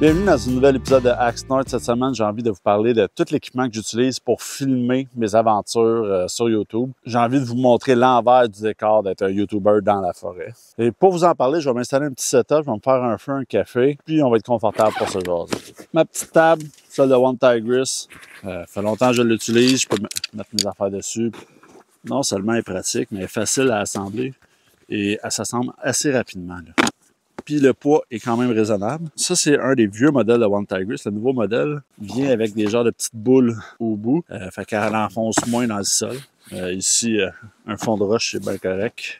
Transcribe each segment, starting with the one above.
Bienvenue dans un nouvel épisode de Axe Nord. Cette semaine, j'ai envie de vous parler de tout l'équipement que j'utilise pour filmer mes aventures sur YouTube. J'ai envie de vous montrer l'envers du décor d'être un YouTuber dans la forêt. Et pour vous en parler, je vais m'installer un petit setup, je vais me faire un feu, un café, puis on va être confortable pour ce jaser. Ma petite table, celle de One Tigris, ça fait longtemps que je l'utilise, je peux mettre mes affaires dessus. Non seulement elle est pratique, mais elle est facile à assembler et elle s'assemble assez rapidement, là. Puis le poids est quand même raisonnable. Ça, c'est un des vieux modèles de One Tigris. Le nouveau modèle vient avec des genres de petites boules au bout. Fait qu'elle enfonce moins dans le sol. Ici, un fond de roche, c'est bien correct.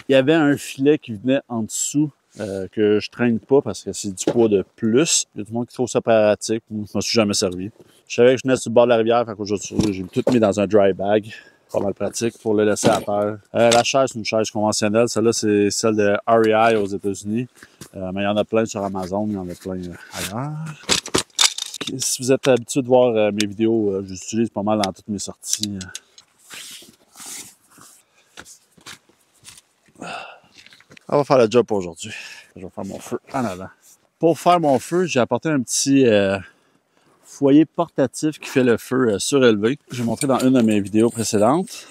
Il y avait un filet qui venait en dessous que je traîne pas parce que c'est du poids de plus. Il y a tout le monde qui trouve ça pratique. Je m'en suis jamais servi. Je savais que je venais sur le bord de la rivière, fait qu'aujourd'hui, j'ai tout mis dans un dry bag. Pas mal pratique pour le laisser à terre. La chaise, c'est une chaise conventionnelle. Celle-là, c'est celle de REI aux États-Unis. Mais il y en a plein sur Amazon, il y en a plein ailleurs. Si vous êtes habitué de voir mes vidéos, je les utilise pas mal dans toutes mes sorties. On va faire le job pour aujourd'hui. Je vais faire mon feu en avant. Pour faire mon feu, j'ai apporté un petit foyer portatif qui fait le feu surélevé. J'ai montré dans une de mes vidéos précédentes.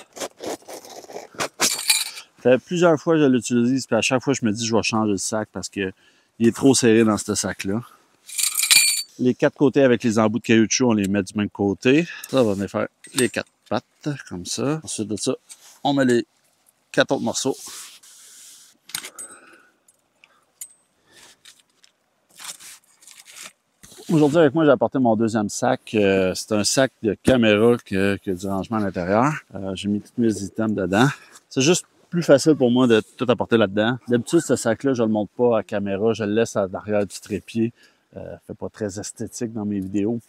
Ça fait plusieurs fois que je l'utilise, puis à chaque fois je me dis que je vais changer le sac parce qu'il est trop serré dans ce sac-là. Les quatre côtés avec les embouts de caoutchouc, on les met du même côté. Ça va venir faire les quatre pattes, comme ça. Ensuite de ça, on met les quatre autres morceaux. Aujourd'hui, avec moi, j'ai apporté mon deuxième sac. C'est un sac de caméra qui a du rangement à l'intérieur. J'ai mis tous mes items dedans. C'est juste plus facile pour moi de tout apporter là-dedans. D'habitude, ce sac-là, je le monte pas à caméra. Je le laisse à l'arrière du trépied. Fait pas très esthétique dans mes vidéos.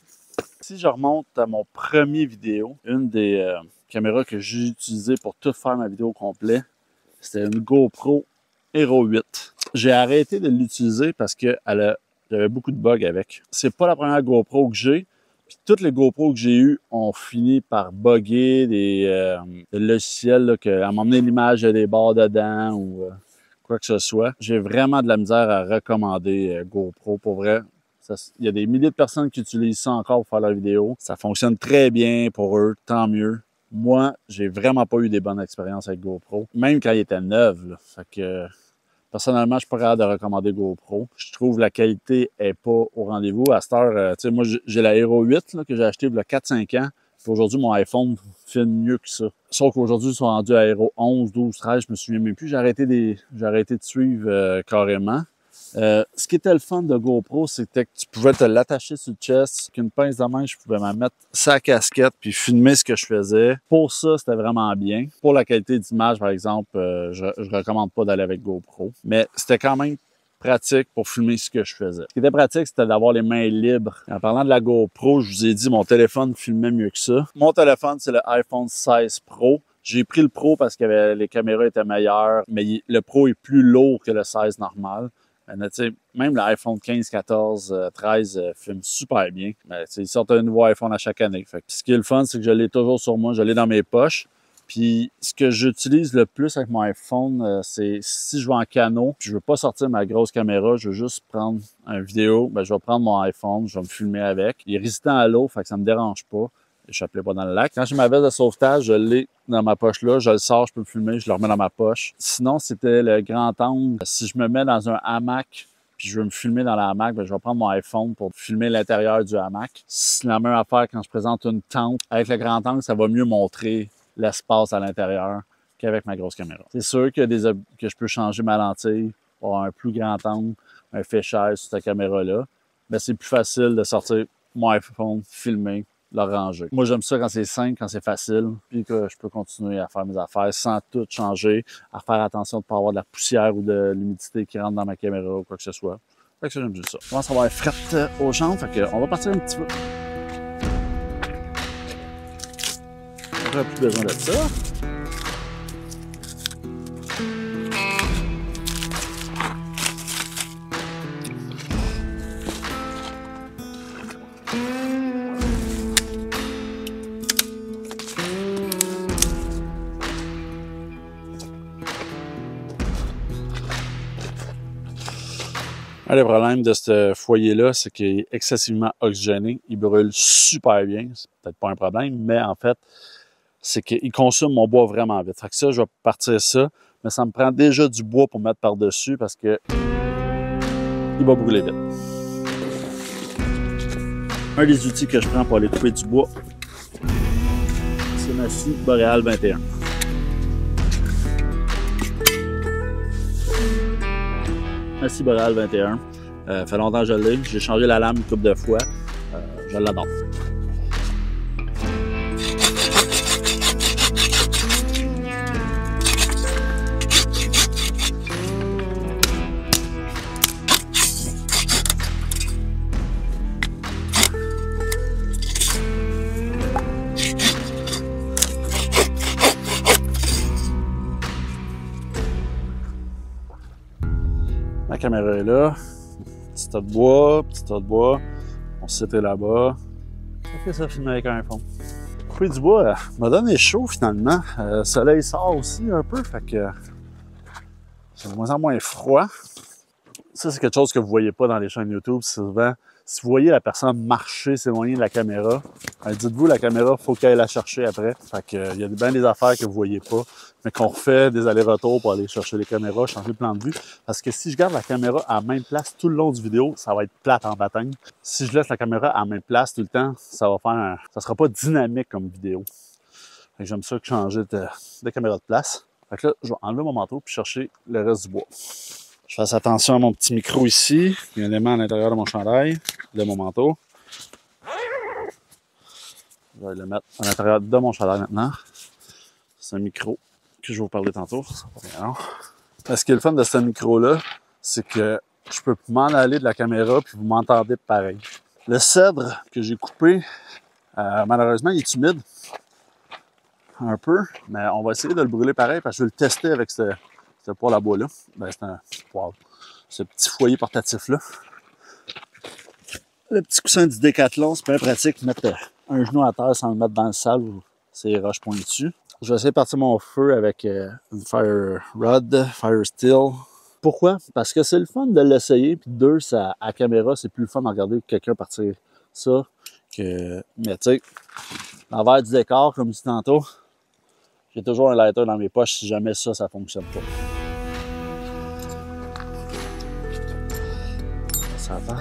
Si je remonte à mon premier vidéo, une des caméras que j'ai utilisées pour tout faire ma vidéo au complet, c'était une GoPro Hero 8. J'ai arrêté de l'utiliser parce j'avais beaucoup de bugs avec. C'est pas la première GoPro que j'ai. Puis toutes les GoPro que j'ai eues ont fini par bugger des logiciels là, à m'emmener l'image des barres dedans ou quoi que ce soit. J'ai vraiment de la misère à recommander GoPro. Pour vrai, il y a des milliers de personnes qui utilisent ça encore pour faire leurs vidéos. Ça fonctionne très bien pour eux, tant mieux. Moi, j'ai vraiment pas eu des bonnes expériences avec GoPro, même quand il était neuf. Là. Fait que personnellement, je suis pas capable de recommander GoPro. Je trouve que la qualité est pas au rendez-vous. À cette heure, tu sais, moi, j'ai la Hero 8 là, que j'ai acheté il y a 4-5 ans. Puis aujourd'hui, mon iPhone filme mieux que ça. Sauf qu'aujourd'hui, ils sont rendus à Hero 11, 12, 13, je me souviens même plus. J'ai arrêté de suivre carrément. Ce qui était le fun de GoPro, c'était que tu pouvais te l'attacher sur le chest. Avec une pince de main, je pouvais me mettre sa casquette puis filmer ce que je faisais. Pour ça, c'était vraiment bien. Pour la qualité d'image, par exemple, je recommande pas d'aller avec GoPro. Mais c'était quand même pratique pour filmer ce que je faisais. Ce qui était pratique, c'était d'avoir les mains libres. En parlant de la GoPro, je vous ai dit, mon téléphone filmait mieux que ça. Mon téléphone, c'est le iPhone 16 Pro. J'ai pris le Pro parce que les caméras étaient meilleures, mais le Pro est plus lourd que le 16 normal. Même l'iPhone 15, 14, 13 filme super bien. Ils sortent un nouveau iPhone à chaque année. Fait que ce qui est le fun, c'est que je l'ai toujours sur moi, je l'ai dans mes poches. Puis ce que j'utilise le plus avec mon iPhone, c'est si je vais en canot, puis je veux pas sortir ma grosse caméra, je veux juste prendre une vidéo, je vais prendre mon iPhone, je vais me filmer avec. Il est résistant à l'eau, fait que ça me dérange pas. Je ne pas dans le lac. Quand j'ai ma veste de sauvetage, je l'ai dans ma poche là. Je le sors, je peux le filmer, je le remets dans ma poche. Sinon, c'était le grand angle. Si je me mets dans un hamac, puis je veux me filmer dans le hamac, je vais prendre mon iPhone pour filmer l'intérieur du hamac. C'est la même affaire quand je présente une tente. Avec le grand angle, ça va mieux montrer l'espace à l'intérieur qu'avec ma grosse caméra. C'est sûr que je peux changer ma lentille pour avoir un plus grand angle, un fisheye sur cette caméra-là. Mais c'est plus facile de sortir mon iPhone, filmer, le ranger. Moi, j'aime ça quand c'est simple, quand c'est facile, puis que je peux continuer à faire mes affaires sans tout changer, à faire attention de ne pas avoir de la poussière ou de l'humidité qui rentre dans ma caméra ou quoi que ce soit. Fait que ça, j'aime juste ça. Je commence à avoir frette aux jambes, fait qu'on va partir un petit peu. On n'aura plus besoin de ça. Un des problèmes de ce foyer-là, c'est qu'il est excessivement oxygéné. Il brûle super bien. C'est peut-être pas un problème, mais en fait, c'est qu'il consomme mon bois vraiment vite. Fait que ça, je vais partir ça, mais ça me prend déjà du bois pour mettre par-dessus parce que il va brûler vite. Un des outils que je prends pour aller couper du bois, c'est ma scie Boreal 21. Ma scie Boreal 21. Fait longtemps que je l'ai. J'ai changé la lame une couple de fois. Je l'adore. La caméra est là. Petit tas de bois, petit tas de bois. Mon site est là-bas. Ok, ça filme avec un fond. Couper du bois m'a donné chaud finalement. Le soleil sort aussi un peu, fait que c'est de moins en moins froid. Ça, c'est quelque chose que vous voyez pas dans les chaînes YouTube. Souvent, si vous voyez la personne marcher, s'éloigner de la caméra, dites-vous, la caméra, il faut qu'elle aille la chercher après. Fait que, il y a bien des affaires que vous voyez pas, mais qu'on refait des allers-retours pour aller chercher les caméras, changer le plan de vue. Parce que si je garde la caméra à la même place tout le long du vidéo, ça va être plate en bataille. Si je laisse la caméra à la même place tout le temps, ça sera pas dynamique comme vidéo. Fait que j'aime ça que changer de caméra de place. Fait que là, je vais enlever mon manteau puis chercher le reste du bois. Je fasse attention à mon petit micro ici. Il y a un élément à l'intérieur de mon chandail, de mon manteau. Je vais le mettre à l'intérieur de mon chandail maintenant. C'est un micro que je vais vous parler tantôt. Ce qui est le fun de ce micro-là, c'est que je peux m'en aller de la caméra puis vous m'entendez pareil. Le cèdre que j'ai coupé, malheureusement, il est humide. Un peu, mais on va essayer de le brûler pareil parce que je veux le tester avec ce poêle à bois-là. Ben, c'est un poêle. Ce petit foyer portatif-là. Le petit coussin du Décathlon, c'est bien pratique de mettre un genou à terre sans le mettre dans le sable ou ces roches pointues. Je vais essayer de partir mon feu avec une Fire Rod, Fire Steel. Pourquoi? Parce que c'est le fun de l'essayer, puis deux, ça, à la caméra, c'est plus le fun de regarder quelqu'un partir ça que... Mais tu sais, l'envers du décor, comme je dis tantôt, j'ai toujours un lighter dans mes poches si jamais ça fonctionne pas. Ça attend.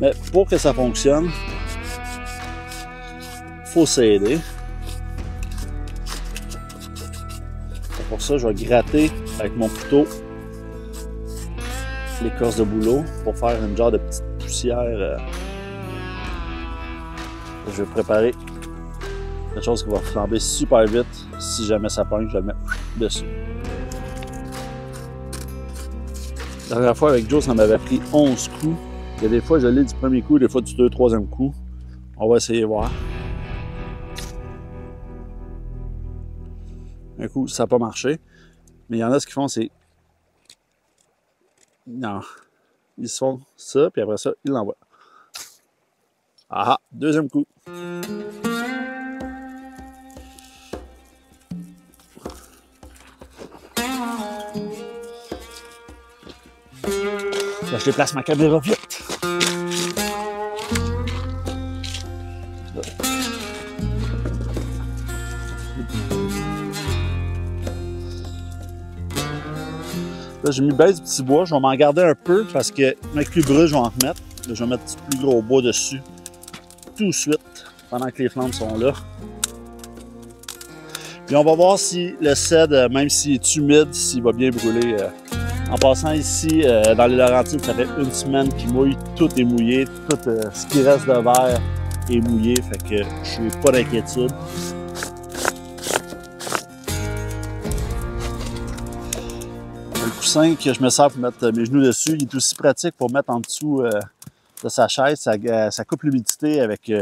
Mais pour que ça fonctionne, faut s'aider. Pour ça, je vais gratter avec mon couteau l'écorce de bouleau pour faire une genre de petite poussière. Je vais préparer quelque chose qui va flamber super vite. Si jamais ça pogne, je vais le mettre dessus. La dernière fois avec Joe, ça m'avait pris 11 coups. Il y a des fois, je l'ai du premier coup, des fois du 2e, 3e coup. On va essayer de voir. Un coup, ça n'a pas marché. Mais il y en a ce qu'ils font, c'est... Non. Ils se font ça, puis après ça, ils l'envoient. Ah, 2e coup. Là, je déplace ma caméra vite. Là, j'ai mis base du petit bois. Je vais m'en garder un peu parce que, mec, plus brûle, je vais en remettre. Là, je vais mettre du plus gros bois dessus tout de suite pendant que les flammes sont là. Puis on va voir si le cèdre, même s'il est humide, s'il va bien brûler. En passant ici, dans les Laurentides, ça fait une semaine qu'il mouille. Tout est mouillé. Tout ce qui reste de verre est mouillé. Fait que je n'ai pas d'inquiétude. Le coussin que je me sers pour mettre mes genoux dessus, il est aussi pratique pour mettre en dessous de sa chaise. Ça coupe l'humidité avec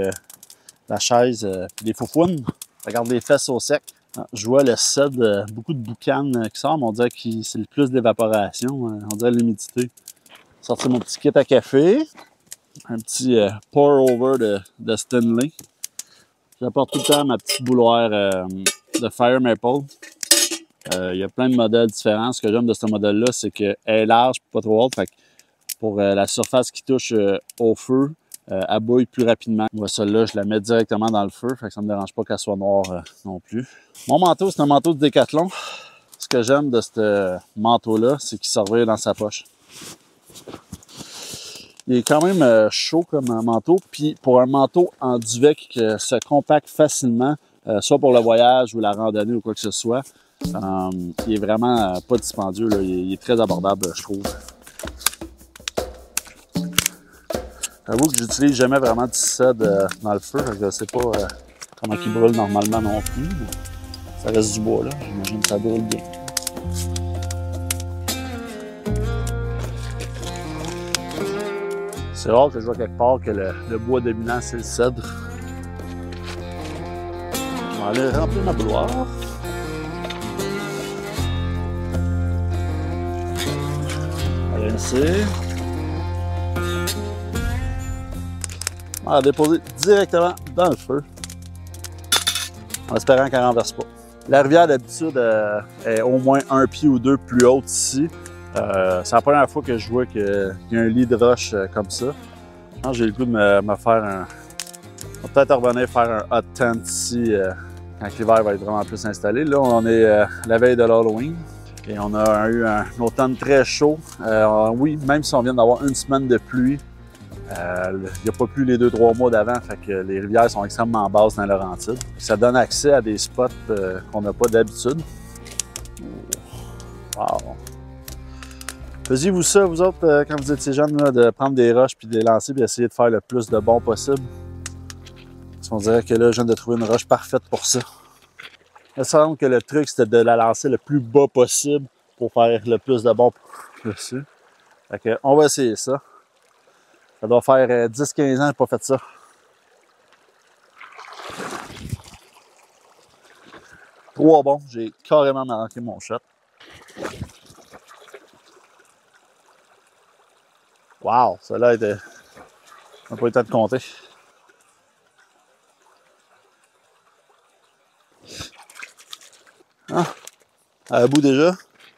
la chaise et les faufounes. Ça garde les fesses au sec. Je vois le cèdre, beaucoup de boucan qui sort, mais on dirait que c'est le plus d'évaporation. On dirait l'humidité. Sortir mon petit kit à café. Un petit pour-over de Stanley. J'apporte tout le temps ma petite bouilloire de Fire Maple. Il y a plein de modèles différents. Ce que j'aime de ce modèle-là, c'est qu'elle est large, pas trop haute. Fait que pour la surface qui touche au feu. Elle bouille plus rapidement. Moi, celle-là, je la mets directement dans le feu, fait que ça ne me dérange pas qu'elle soit noire non plus. Mon manteau, c'est un manteau de Décathlon. Ce que j'aime de ce manteau-là, c'est qu'il se revient dans sa poche. Il est quand même chaud comme un manteau, puis pour un manteau en duvet qui se compacte facilement, soit pour le voyage ou la randonnée ou quoi que ce soit, il est vraiment pas dispendieux, là. Il est très abordable, je trouve. J'avoue que j'utilise jamais vraiment du cèdre dans le feu, je ne sais pas comment il brûle normalement non plus. Ça reste du bois là, j'imagine que ça brûle bien. C'est rare que je vois quelque part que le bois dominant c'est le cèdre. Je vais aller remplir ma bouilloire. Allez, rincer. On va la déposer directement dans le feu, en espérant qu'elle ne renverse pas. La rivière, d'habitude, est au moins un pied ou deux plus haute ici. C'est la première fois que je vois qu'il y a un lit de roche comme ça. J'ai le goût de me faire un... On va peut-être revenir faire un hot tent ici quand l'hiver va être vraiment plus installé. Là, on est la veille de l'Halloween et on a eu un automne très chaud. Oui, même si on vient d'avoir une semaine de pluie, il n'y a pas plu les 2-3 mois d'avant, fait que les rivières sont extrêmement basses dans Laurentides. Ça donne accès à des spots qu'on n'a pas d'habitude. Wow! Faisiez-vous ça, vous autres, quand vous étiez jeunes, là, de prendre des roches puis de les lancer et essayer de faire le plus de bons possible? Parce qu'on dirait que là, je viens de trouver une roche parfaite pour ça. Il me semble que le truc, c'était de la lancer le plus bas possible pour faire le plus de bons dessus. Fait que, on va essayer ça. Ça doit faire 10-15 ans que je n'ai pas fait ça. Trois bons, j'ai carrément manqué mon shot. Wow, celle-là était... On n'a pas eu le temps de compter. Ah, à bout déjà.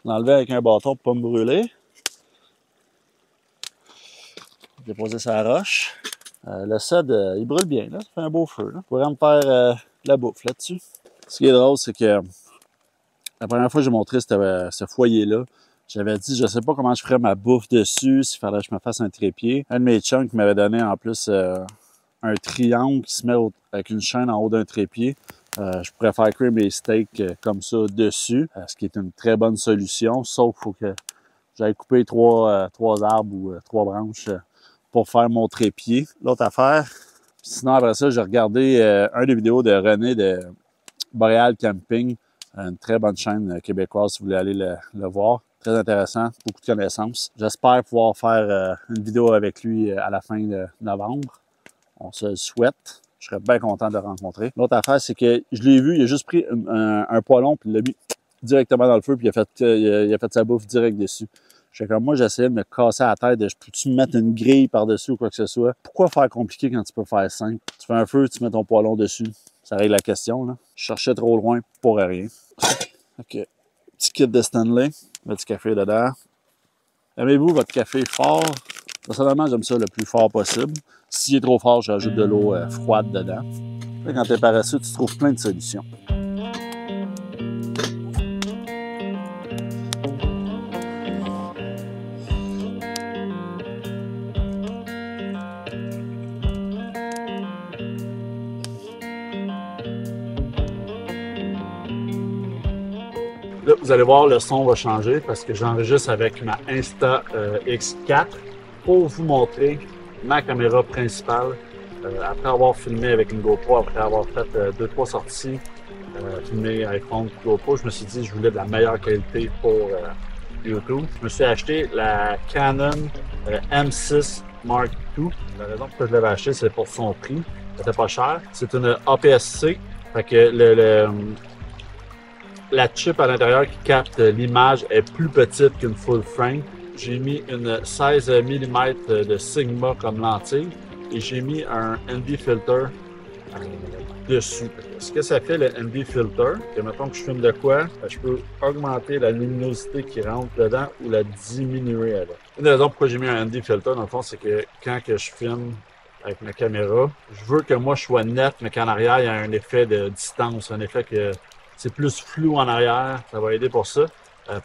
L'enlever avec un bâton pour ne pas me brûler. Déposer sa roche. Le cèdre, il brûle bien, là. Ça fait un beau feu, là. Je pourrais me faire la bouffe là-dessus. Ce qui est drôle, c'est que la première fois que j'ai montré ce foyer-là, j'avais dit, je sais pas comment je ferais ma bouffe dessus, s'il fallait que je me fasse un trépied. Un de mes chums m'avait donné en plus un triangle qui se met avec une chaîne en haut d'un trépied. Je pourrais faire cuire mes steaks comme ça dessus, ce qui est une très bonne solution, sauf qu'il faut que j'aille couper trois arbres ou 3 branches pour faire mon trépied. L'autre affaire, sinon après ça, j'ai regardé un des vidéos de René de Boreal Camping, une très bonne chaîne québécoise si vous voulez aller le voir. Très intéressant, beaucoup de connaissances. J'espère pouvoir faire une vidéo avec lui à la fin de novembre. On se le souhaite. Je serais bien content de le rencontrer. L'autre affaire, c'est que je l'ai vu, il a juste pris un poêlon puis il l'a mis directement dans le feu puis il a fait sa bouffe direct dessus. J'étais comme moi, j'essayais de me casser la tête de je peux-tu me mettre une grille par-dessus ou quoi que ce soit. Pourquoi faire compliqué quand tu peux faire simple? Tu fais un feu, tu mets ton poêlon dessus. Ça règle la question, là. Je cherchais trop loin pour rien. OK. Petit kit de Stanley. Mettre du café dedans. Aimez-vous votre café fort? Personnellement, j'aime ça le plus fort possible. S'il est trop fort, j'ajoute de l'eau froide dedans. Là, quand tu es paresseux, tu trouves plein de solutions. Là, vous allez voir, le son va changer parce que j'enregistre avec ma Insta-X4 pour vous montrer ma caméra principale. Après avoir filmé avec une GoPro, après avoir fait 2-3 sorties, filmé iPhone, GoPro, je me suis dit que je voulais de la meilleure qualité pour YouTube. Je me suis acheté la Canon M6 Mark II. La raison pour laquelle je l'avais acheté, c'est pour son prix. C'était pas cher. C'est une APS-C. Fait que la chip à l'intérieur qui capte l'image est plus petite qu'une full frame. J'ai mis une 16 mm de Sigma comme lentille et j'ai mis un ND filter dessus. Ce que ça fait, le ND Filter, que mettons que je filme de quoi, je peux augmenter la luminosité qui rentre dedans ou la diminuer avec. Une des raisons pourquoi j'ai mis un ND Filter, dans le fond, c'est que quand que je filme avec ma caméra, je veux que moi je sois net, mais qu'en arrière, il y a un effet de distance, un effet que c'est plus flou en arrière. Ça va aider pour ça.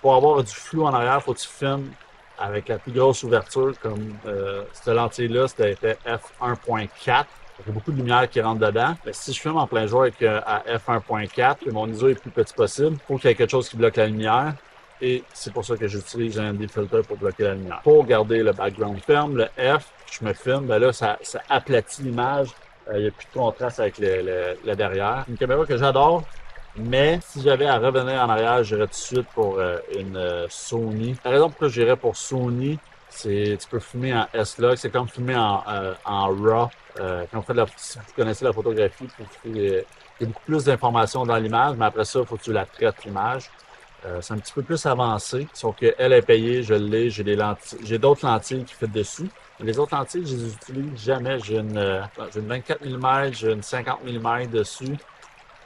Pour avoir du flou en arrière, il faut que tu filmes avec la plus grosse ouverture, comme cette lentille-là, c'était f1.4. Il y a beaucoup de lumière qui rentre dedans. Mais si je filme en plein jour avec à f1.4, mon ISO est le plus petit possible, il faut qu'il y ait quelque chose qui bloque la lumière. Et c'est pour ça que j'utilise un ND Filter pour bloquer la lumière. Pour garder le background ferme, le F, je me filme, ben là, ça aplatit l'image. Il n'y a plus de contraste avec le derrière. Une caméra que j'adore, mais si j'avais à revenir en arrière, j'irais tout de suite pour une Sony. La raison pourquoi j'irais pour Sony, c'est tu peux filmer en S-Log, c'est comme filmer en RAW. Quand vous faites si vous connaissez la photographie, il y a beaucoup plus d'informations dans l'image, mais après ça, il faut que tu la traites l'image. C'est un petit peu plus avancé, sauf qu'elle est payée, je l'ai, j'ai d'autres lentilles qui fittent dessus. Les autres lentilles, je les utilise jamais. J'ai une 24 mm, j'ai une 50 mm dessus.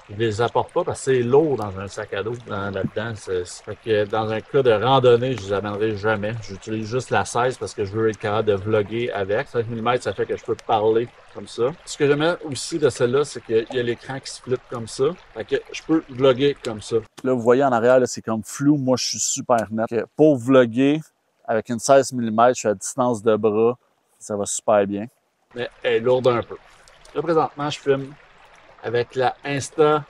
Je les apporte pas parce que c'est lourd dans un sac à dos là-dedans. Fait que dans un cas de randonnée, je les amènerai jamais. J'utilise juste la 16 parce que je veux être capable de vlogger avec. 5 mm, ça fait que je peux parler comme ça. Ce que j'aimais aussi de celle-là, c'est qu'il y a l'écran qui se flippe comme ça. Fait que je peux vlogger comme ça. Là, vous voyez en arrière, c'est comme flou. Moi, je suis super net. Pour vlogger, avec une 16 mm, je suis à distance de bras. Ça va super bien. Mais elle est lourde un peu. Là, présentement, je filme avec la Insta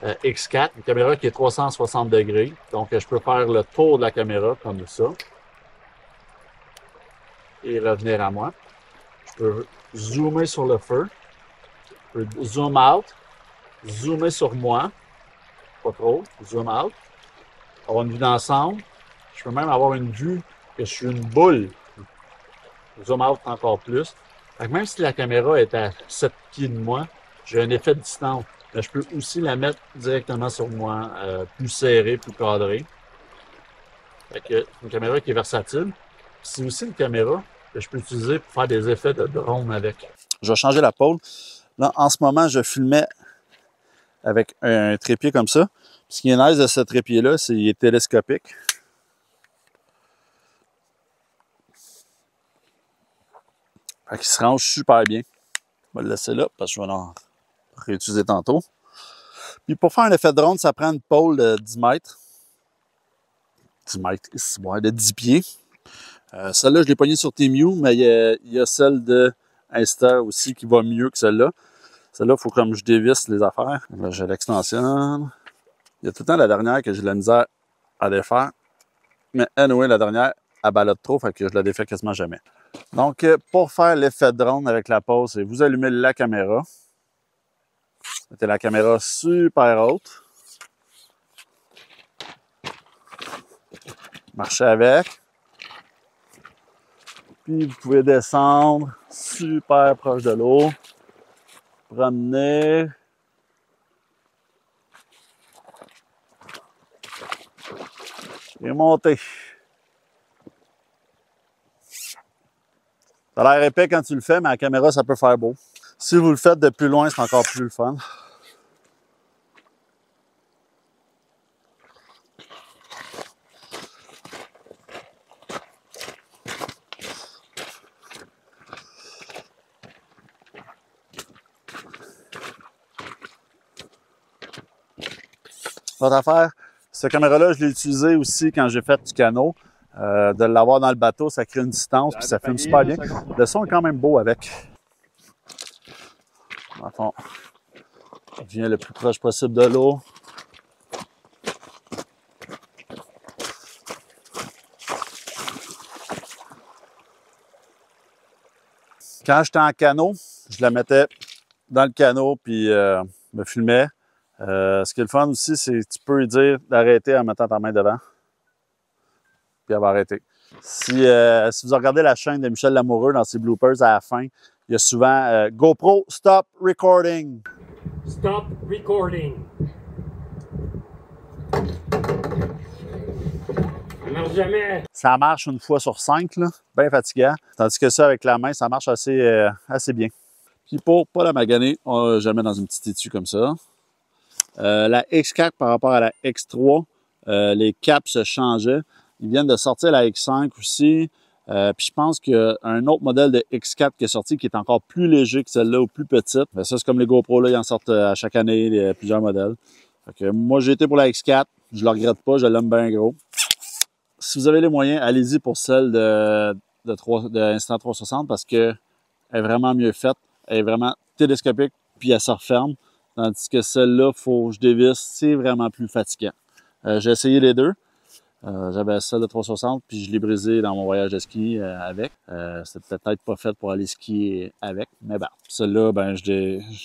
X4, une caméra qui est 360 degrés. Donc, je peux faire le tour de la caméra comme ça. Et revenir à moi. Je peux zoomer sur le feu. Je peux zoom out. Zoomer sur moi. Pas trop. Zoom out. Avoir une vue d'ensemble. Je peux même avoir une vue que je suis une boule. Zoom out encore plus. Donc, même si la caméra est à 7 pieds de moi, j'ai un effet de distance. Mais je peux aussi la mettre directement sur moi, plus serrée, plus cadrée. Fait que une caméra qui est versatile. C'est aussi une caméra que je peux utiliser pour faire des effets de drone avec. Je vais changer la pôle. Là, en ce moment, je filmais avec un trépied comme ça. Ce qui est nice de ce trépied-là, c'est qu'il est télescopique. Fait qu'il se range super bien. Je vais le laisser là parce que je vais en réutiliser tantôt. Puis pour faire un effet de drone, ça prend une pôle de 10 mètres. 10 mètres, de 10 pieds. Celle-là, je l'ai pognée sur Temu, mais il y a celle de Insta aussi qui va mieux que celle-là. Celle-là, il faut comme je dévisse les affaires. Là, je l'extensionne. Il y a tout le temps la dernière que j'ai de la misère à défaire. Mais anyway, la dernière, elle balade trop, fait que je la défais quasiment jamais. Donc, pour faire l'effet de drone avec la pose, vous allumez la caméra. Mettez la caméra super haute. Marchez avec. Puis, vous pouvez descendre super proche de l'eau. Promener. Et monter. Ça a l'air épais quand tu le fais, mais à la caméra, ça peut faire beau. Si vous le faites de plus loin, c'est encore plus le fun. L'autre affaire, cette caméra-là, je l'ai utilisée aussi quand j'ai fait du canot. De l'avoir dans le bateau, ça crée une distance, puis ça filme super bien. Le son est quand même beau avec. Dans le fond, je viens le plus proche possible de l'eau. Quand j'étais en canot, je la mettais dans le canot, puis me filmais. Ce qui est le fun aussi, c'est que tu peux lui dire d'arrêter en mettant ta main devant. Puis elle va arrêter. Si vous regardez la chaîne de Michel Lamoureux dans ses bloopers à la fin, il y a souvent GoPro, stop recording. Stop recording. Ça marche jamais. Ça marche une fois sur 5, là, bien fatigant. Tandis que ça, avec la main, ça marche assez bien. Puis pour pas la maganer, je la mets dans une petite étui comme ça. La X4 par rapport à la X3, les caps se changeaient. Ils viennent de sortir la X5 aussi. Puis je pense qu'il y a un autre modèle de X4 qui est sorti qui est encore plus léger que celle-là ou plus petite. Mais ça, c'est comme les GoPro, là, ils en sortent à chaque année plusieurs modèles. Fait que moi, j'ai été pour la X4. Je ne le regrette pas, je l'aime bien gros. Si vous avez les moyens, allez-y pour celle de Insta 360 parce qu'elle est vraiment mieux faite. Elle est vraiment télescopique, puis elle se referme. Tandis que celle-là, faut que je dévisse, c'est vraiment plus fatigant. J'ai essayé les deux. J'avais celle de 360, puis je l'ai brisé dans mon voyage de ski avec. C'était peut-être pas fait pour aller skier avec, mais bon. Celle-là, ben, je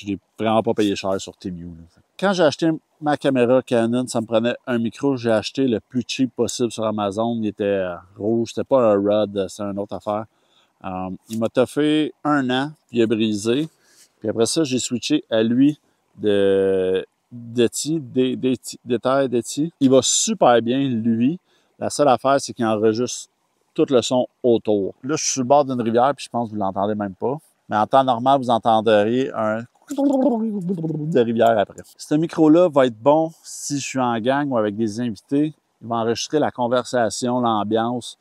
l'ai vraiment pas payé cher sur Temu. Quand j'ai acheté ma caméra Canon, ça me prenait un micro. J'ai acheté le plus cheap possible sur Amazon. Il était rouge, c'était pas un ROD, c'est une autre affaire. Il m'a toffé 1 an, puis il a brisé. Puis après ça, j'ai switché à lui d'Eti. Il va super bien, lui. La seule affaire, c'est qu'il enregistre tout le son autour. Là, je suis sur le bord d'une rivière, puis je pense que vous l'entendez même pas. Mais en temps normal, vous entendriez un de rivière après. Ce micro-là va être bon si je suis en gang ou avec des invités. Il va enregistrer la conversation, l'ambiance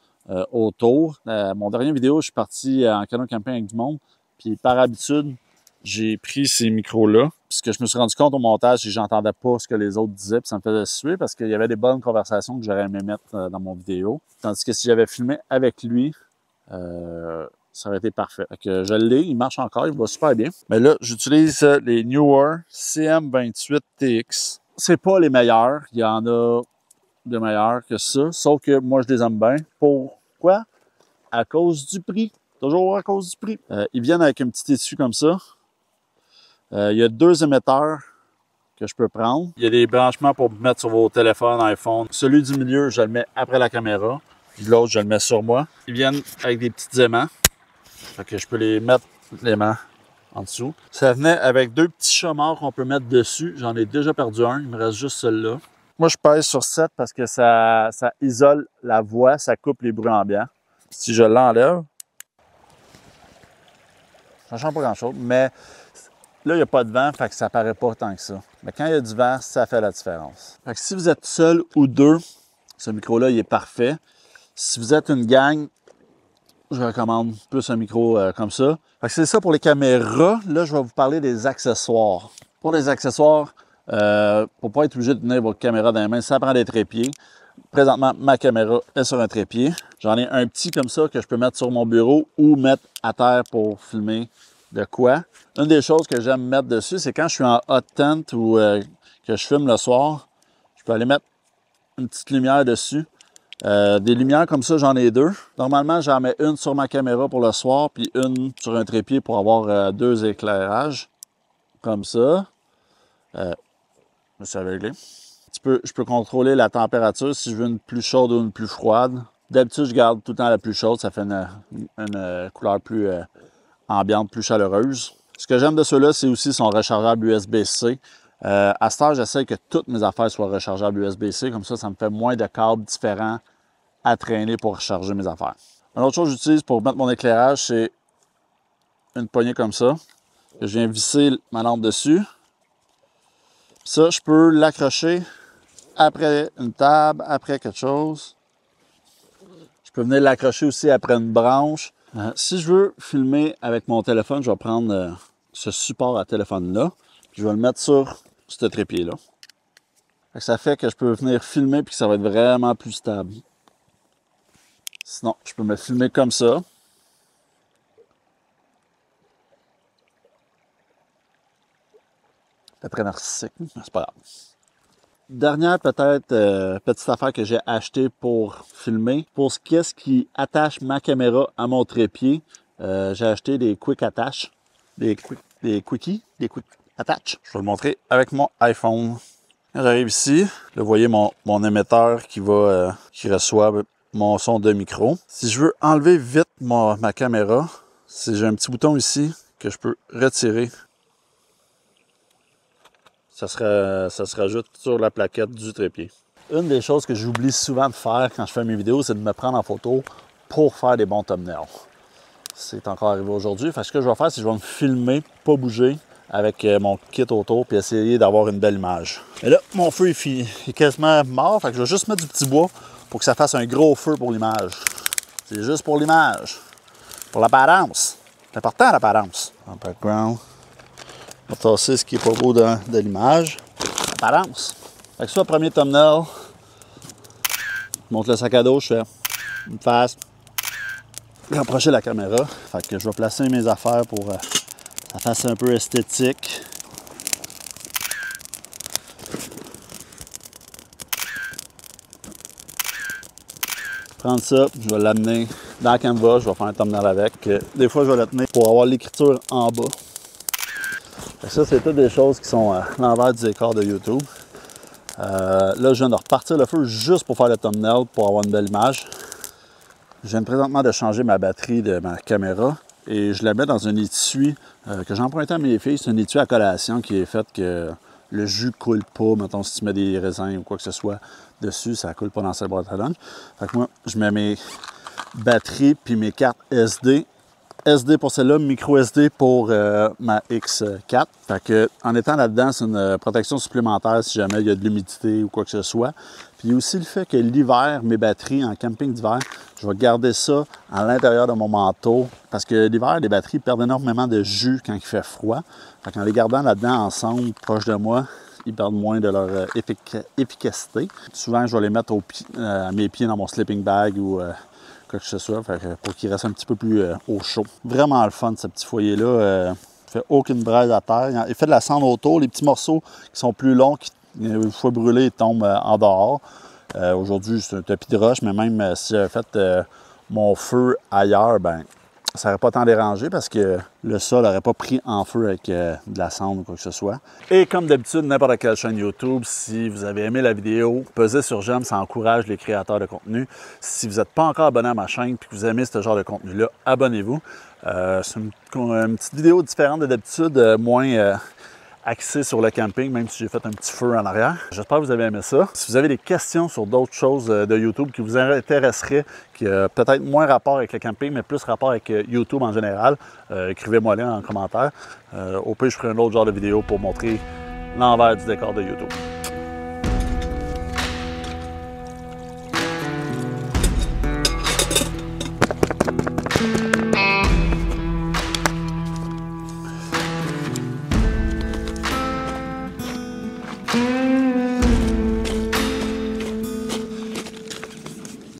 autour. Mon dernier vidéo, je suis parti en canot camping avec du monde. Puis par habitude, j'ai pris ces micros-là. Puis ce que je me suis rendu compte au montage, c'est que j'entendais pas ce que les autres disaient. Puis ça me faisait suer parce qu'il y avait des bonnes conversations que j'aurais aimé mettre dans mon vidéo. Tandis que si j'avais filmé avec lui, ça aurait été parfait. Fait que je l'ai, il marche encore, il va super bien. Mais là, j'utilise les Neewer CM28TX. C'est pas les meilleurs, il y en a de meilleurs que ça, sauf que moi, je les aime bien. Pourquoi? À cause du prix. Toujours à cause du prix. Ils viennent avec un petit étui comme ça. Il y a 2 émetteurs que je peux prendre. Il y a des branchements pour mettre sur vos téléphones, iPhone. Celui du milieu, je le mets après la caméra. Puis l'autre, je le mets sur moi. Ils viennent avec des petits aimants. Fait que je peux les mettre, l'aimant, en dessous. Ça venait avec 2 petits chamards qu'on peut mettre dessus. J'en ai déjà perdu un. Il me reste juste celui-là. Moi, je pèse sur 7 parce que ça isole la voix. Ça coupe les bruits ambiants. Si je l'enlève, ça ne change pas grand-chose. Mais là, il n'y a pas de vent, fait que ça paraît pas tant que ça. Mais quand il y a du vent, ça fait la différence. Fait que si vous êtes seul ou 2, ce micro-là, il est parfait. Si vous pour une gang, je recommande plus un micro comme ça. Fait que c'est ça pour les caméras. Là, je vais vous parler des accessoires. Pour les accessoires, pour pas être obligé de tenir votre caméra dans les mains, ça prend des trépieds. Présentement, ma caméra est sur un trépied. J'en ai un petit comme ça que je peux mettre sur mon bureau ou mettre à terre pour filmer de quoi. Une des choses que j'aime mettre dessus, c'est quand je suis en hot tent ou que je filme le soir, je peux aller mettre une petite lumière dessus. Des lumières comme ça, j'en ai 2. Normalement, j'en mets une sur ma caméra pour le soir, puis une sur un trépied pour avoir 2 éclairages. Comme ça. Je me suis aveuglé. Je peux contrôler la température si je veux une plus chaude ou une plus froide. D'habitude, je garde tout le temps la plus chaude. Ça fait une couleur plus ambiante, plus chaleureuse. Ce que j'aime de ceux-là, c'est aussi son rechargeable USB-C. À ce temps, j'essaie que toutes mes affaires soient rechargeables USB-C. Comme ça, ça me fait moins de câbles différents à traîner pour recharger mes affaires. Une autre chose que j'utilise pour mettre mon éclairage, c'est une poignée comme ça. Que je viens visser ma lampe dessus. Ça, je peux l'accrocher après une table, après quelque chose. Je peux venir l'accrocher aussi après une branche. Si je veux filmer avec mon téléphone, je vais prendre ce support à téléphone-là. Puis je vais le mettre sur ce trépied-là. Ça fait que je peux venir filmer et que ça va être vraiment plus stable. Sinon, je peux me filmer comme ça. C'est très narcissique, mais c'est pas grave. Dernière peut-être petite affaire que j'ai acheté pour filmer. Pour ce qui attache ma caméra à mon trépied, j'ai acheté des quick attach, des quick attach. Je vais le montrer avec mon iPhone. Quand j'arrive ici, là, vous voyez mon émetteur qui reçoit mon son de micro. Si je veux enlever vite ma caméra, j'ai un petit bouton ici que je peux retirer. Ça se rajoute sur la plaquette du trépied. Une des choses que j'oublie souvent de faire quand je fais mes vidéos, c'est de me prendre en photo pour faire des bons thumbnails. C'est encore arrivé aujourd'hui. Fait que ce que je vais faire, c'est que je vais me filmer, pas bouger, avec mon kit autour, puis essayer d'avoir une belle image. Et là, mon feu est quasiment mort, fait que je vais juste mettre du petit bois pour que ça fasse un gros feu pour l'image. C'est juste pour l'image, pour l'apparence. C'est important, l'apparence. En background, on va tasser ce qui est pas beau de l'image. L'apparence. Fait que ça, premier thumbnail, je monte le sac à dos, je fais une face, rapprocher la caméra. Fait que je vais placer mes affaires pour que ça fasse un peu esthétique. Prendre ça, je vais l'amener dans Canva, je vais faire un thumbnail avec. Des fois, je vais le tenir pour avoir l'écriture en bas. Ça, c'est toutes des choses qui sont à l'envers du décor de YouTube. Là, je viens de repartir le feu juste pour faire le thumbnail, pour avoir une belle image. Je viens présentement de changer ma batterie de ma caméra et je la mets dans un étui que j'ai emprunté à mes filles. C'est un étui à collation qui est fait que le jus coule pas. Mettons, si tu mets des raisins ou quoi que ce soit dessus, ça coule pas dans cette boîte à lunch. Fait que moi, je mets mes batteries puis mes cartes SD. SD pour celle-là, micro SD pour ma X4. Fait que, en étant là-dedans, c'est une protection supplémentaire si jamais il y a de l'humidité ou quoi que ce soit. Puis il y a aussi le fait que l'hiver, mes batteries en camping d'hiver, je vais garder ça à l'intérieur de mon manteau parce que l'hiver, les batteries perdent énormément de jus quand il fait froid. Fait qu'en les gardant là-dedans ensemble, proche de moi, ils perdent moins de leur efficacité. Souvent, je vais les mettre à mes pieds dans mon sleeping bag ou quoi que ce soit, pour qu'il reste un petit peu plus au chaud. Vraiment le fun, ce petit foyer-là. Il fait aucune braise à terre. Il fait de la cendre autour. Les petits morceaux qui sont plus longs, une fois brûlés, ils tombent en dehors. Aujourd'hui, c'est un tapis de roche, mais même si j'avais fait mon feu ailleurs, ben ça n'aurait pas tant dérangé parce que le sol n'aurait pas pris en feu avec de la cendre ou quoi que ce soit. Et comme d'habitude, n'importe quelle chaîne YouTube, si vous avez aimé la vidéo, pesez sur j'aime, ça encourage les créateurs de contenu. Si vous n'êtes pas encore abonné à ma chaîne et que vous aimez ce genre de contenu-là, abonnez-vous. C'est une petite vidéo différente de d'habitude, moins axé sur le camping, même si j'ai fait un petit feu en arrière. J'espère que vous avez aimé ça. Si vous avez des questions sur d'autres choses de YouTube qui vous intéresseraient, qui peut-être moins rapport avec le camping, mais plus rapport avec YouTube en général, écrivez-moi-les en commentaire. Au pire, je ferai un autre genre de vidéo pour montrer l'envers du décor de YouTube.